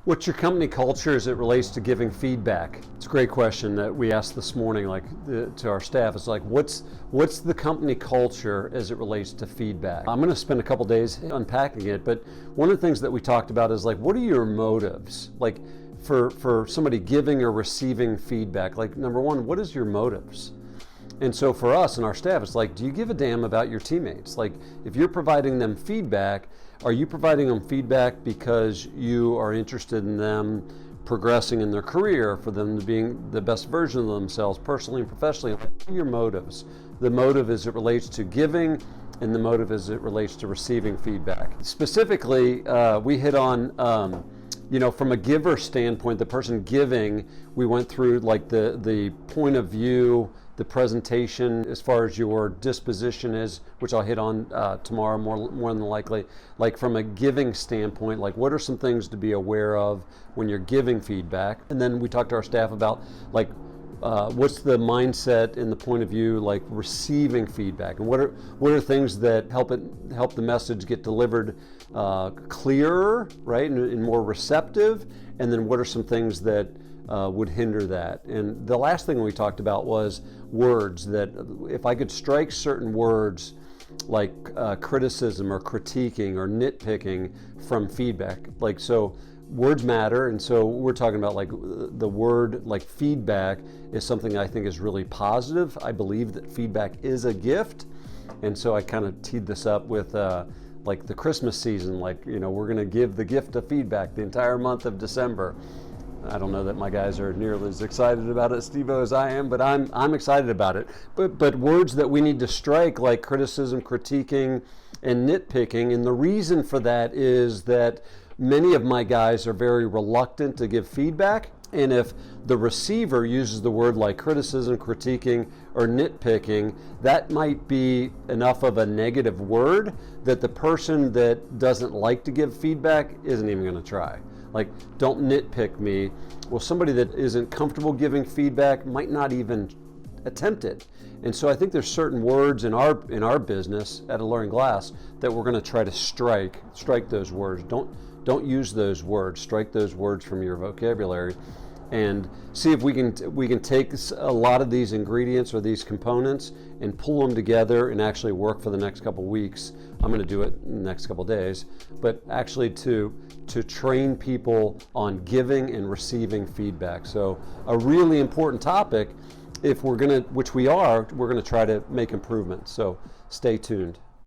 What's your company culture as it relates to giving feedback? It's a great question that we asked this morning, to our staff. It's like, what's the company culture as it relates to feedback? I'm going to spend a couple days unpacking it, but one of the things that we talked about is like, what are your motives? Like for somebody giving or receiving feedback, like number one, what is your motives? And so for us and our staff, it's like, do you give a damn about your teammates? Like, if you're providing them feedback, are you providing them feedback because you are interested in them progressing in their career, for them to being the best version of themselves, personally and professionally? What are your motives? The motive as it relates to giving, and the motive as it relates to receiving feedback. Specifically, we hit on, from a giver standpoint, the person giving, we went through like the point of view, the presentation as far as your disposition is, which I'll hit on tomorrow more than likely. Like from a giving standpoint, like what are some things to be aware of when you're giving feedback? And then we talked to our staff about like what's the mindset and the point of view like receiving feedback, and what are things that help the message get delivered clearer, right, and more receptive, and then what are some things that would hinder that. And the last thing we talked about was words, that if I could strike certain words like criticism or critiquing or nitpicking from feedback, like, so words matter, and so we're talking about like the word like feedback is something I think is really positive. I believe that feedback is a gift, and so I kind of teed this up with like the Christmas season, like, we're going to give the gift of feedback the entire month of December. I don't know that my guys are nearly as excited about it, Steve-O, as I am, but I'm excited about it. But words that we need to strike, like criticism, critiquing, and nitpicking, and the reason for that is that many of my guys are very reluctant to give feedback, and if the receiver uses the word like criticism, critiquing, or nitpicking, that might be enough of a negative word that the person that doesn't like to give feedback isn't even going to try. Like, don't nitpick me. Well, somebody that isn't comfortable giving feedback might not even attempt it. And so I think there's certain words in our business at Alluring Glass that we're going to try to strike those words. Don't use those words. Strike those words from your vocabulary, and see if we can take a lot of these ingredients or these components and pull them together and actually work for the next couple weeks. I'm going to do it in the next couple days, but actually to train people on giving and receiving feedback. So a really important topic, if we're going to try to make improvements. So stay tuned.